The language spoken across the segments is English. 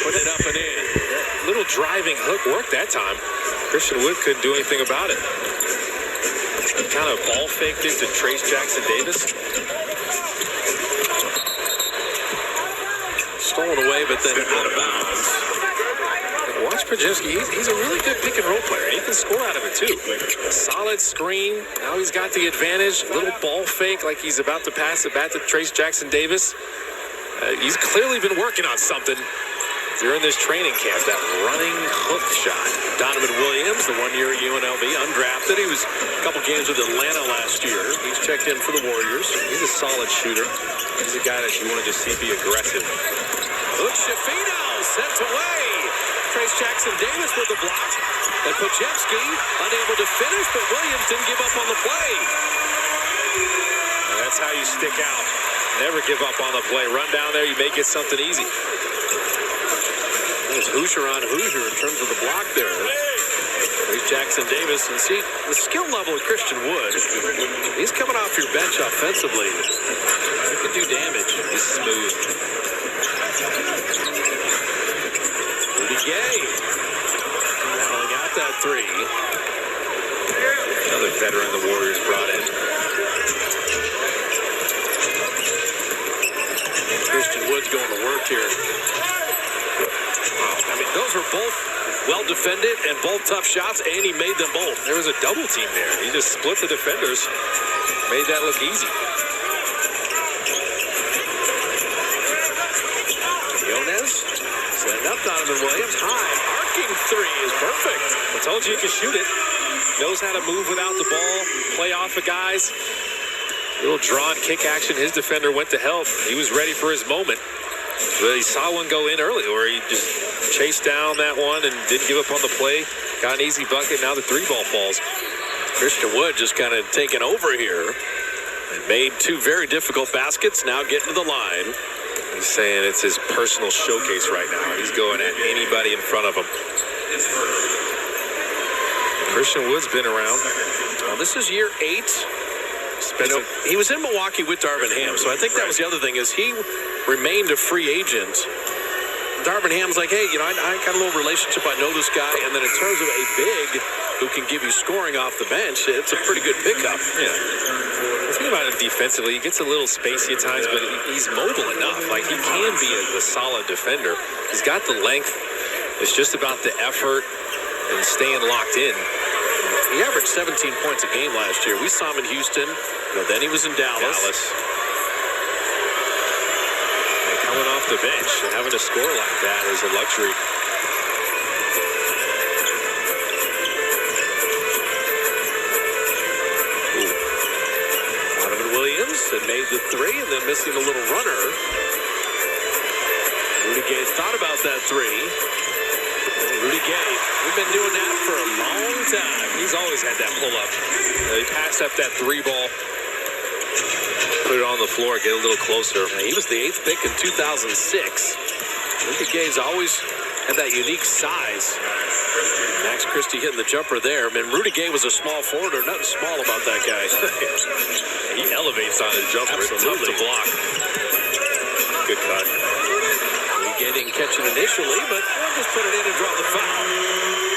Put it up and in. Little driving hook worked that time. Christian Wood couldn't do anything about it. Kind of ball faked it to Trayce Jackson-Davis. Stolen away, but then out of bounds. Watch Podziemski. He's a really good pick and roll player. He can score out of it too. Solid screen. Now he's got the advantage. Little ball fake like he's about to pass it back to Trayce Jackson-Davis. He's clearly been working on something during this training camp. That running hook shot. Donovan Williams, the 1 year at UNLV, undrafted. He was a couple games with Atlanta last year. He's checked in for the Warriors. He's a solid shooter. He's a guy that you want to just see be aggressive. Hood-Schifino sent away. Trayce Jackson-Davis with the block. And Podziemski unable to finish, but Williams didn't give up on the play. And that's how you stick out. Never give up on the play. Run down there, you may get something easy. It's Hoosier on Hoosier in terms of the block there. Trayce Jackson-Davis, and see the skill level of Christian Wood. He's coming off your bench offensively. He can do damage. He's smooth. Rudy Gay battling out that three. Another veteran the Warriors brought in. Christian Wood's going to work here. I mean, those were both well defended and both tough shots, and he made them both. There was a double team there. He just split the defenders, made that look easy. Jones setting up Donovan Williams. High arcing three is perfect. I told you he could shoot it. Knows how to move without the ball, play off of guys. Little drawn kick action. His defender went to help. He was ready for his moment. But he saw one go in early, or he just chased down that one and didn't give up on the play. Got an easy bucket. Now the three ball falls. Christian Wood just kind of taking over here and made two very difficult baskets. Now getting to the line. He's saying it's his personal showcase right now. He's going at anybody in front of him. Christian Wood's been around. Well, this is year 8. You know, he was in Milwaukee with Darvin Ham, so I think that was the other thing is he remained a free agent. Darvin Ham's like, hey, you know, I got a little relationship. I know this guy. And then in terms of a big who can give you scoring off the bench, it's a pretty good pickup. Yeah. The thing about him defensively, he gets a little spacey at times, but he's mobile enough. Like, he can be a solid defender. He's got the length. It's just about the effort and staying locked in. He averaged 17 points a game last year. We saw him in Houston. You know, then he was in Dallas. And coming off the bench and having a score like that is a luxury. Donovan Williams had made the three and then missing a little runner. Rudy Gay thought about that three. Rudy Gay, we've been doing that for a long time. He's always had that pull-up. He passed up that three ball, put it on the floor, get a little closer. He was the 8th pick in 2006. Rudy Gay's always had that unique size. Max Christie hitting the jumper there. I mean, Rudy Gay was a small forward. Or nothing small about that guy. He elevates on his jumper. It's tough to block. Good cut. Rudy Gay didn't catch it initially, but we'll just put it in and draw the foul.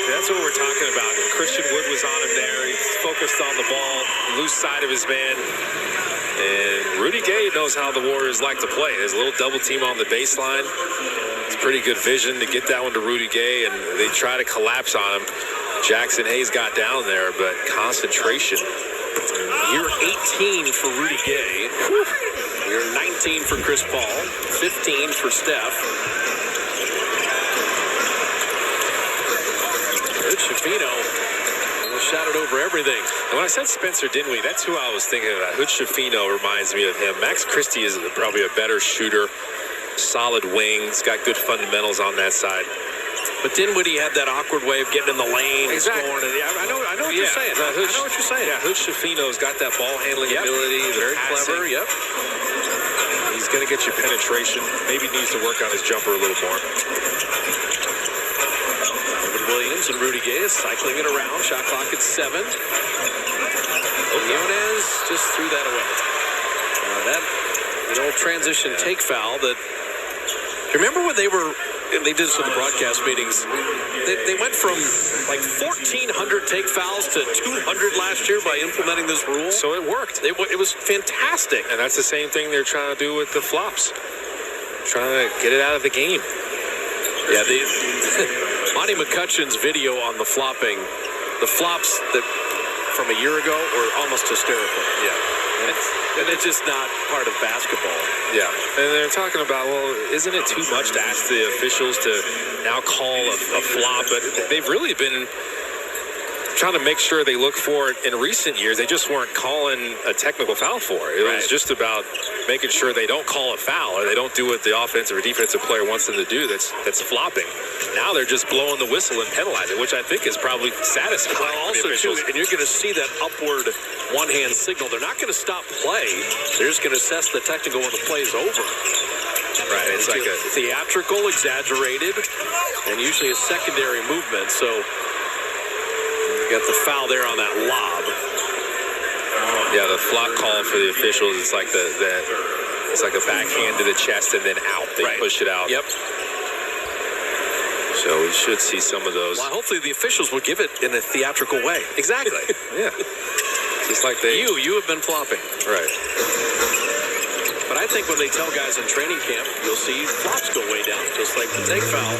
That's what we're talking about. Christian Wood was on him there. He's focused on the ball, loose side of his man. And Rudy Gay knows how the Warriors like to play. There's a little double team on the baseline. It's pretty good vision to get that one to Rudy Gay, and they try to collapse on him. Jackson Hayes got down there, but concentration. Year 18 for Rudy Gay. Year 19 for Chris Paul. 15 for Steph. Hood-Schifino shot it over everything. And when I said Spencer Dinwiddie, that's who I was thinking about. Hood-Schifino reminds me of him. Max Christie is probably a better shooter. Solid wing. He's got good fundamentals on that side. But Dinwiddie had that awkward way of getting in the lane and Exactly. scoring. I know what you're saying. I know what you're saying. Yeah, Hood-Schifino's got that ball handling ability. Very clever, yep. He's going to get you penetration. Maybe needs to work on his jumper a little more. Williams and Rudy Gay is cycling it around. Shot clock at 7. Jimenez just threw that away. That old transition take foul that. Do you remember when they were and they did this in the broadcast meetings, they went from like 1,400 take fouls to 200 last year by implementing this rule. So it worked. It was fantastic. And that's the same thing they're trying to do with the flops. Trying to get it out of the game. Yeah, Monty McCutcheon's video on the flops that from a year ago were almost hysterical. Yeah. And it's just not part of basketball. Yeah. And they're talking about, well, isn't it too much to ask the officials to now call a flop? But they've really been trying to make sure they look for it in recent years. They just weren't calling a technical foul for it. It was just about making sure they don't call a foul or they don't do what the offensive or defensive player wants them to do that's flopping. Now they're just blowing the whistle and penalizing, which I think is probably satisfying. Well, also, too, and you're going to see that upward one-hand signal. They're not going to stop play. They're just going to assess the technical when the play is over. Right. It's like a theatrical, exaggerated, and usually a secondary movement. So you got the foul there on that lob. Yeah, the flop call for the officials. It's like it's like a backhand to the chest and then out. They push it out. Yep. So we should see some of those. Well, hopefully the officials will give it in a theatrical way. Exactly. Yeah. Just like you have been flopping. Right. But I think when they tell guys in training camp, you'll see flops go way down, just like the take foul,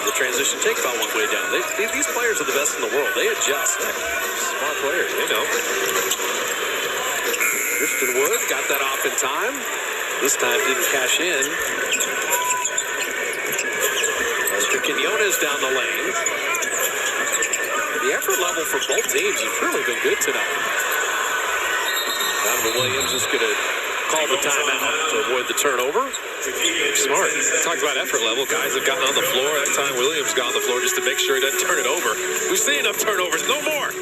the transition take foul went way down. These players are the best in the world. They adjust. Smart players, they know. Christian Wood got that off in time. This time didn't cash in. Mr. Quinones down the lane. The effort level for both teams has really been good tonight. Donovan Williams is going to call the timeout to avoid the turnover. Smart. Talked about effort level. Guys have gotten on the floor. That time Williams got on the floor just to make sure he doesn't turn it over. We've seen enough turnovers. No more.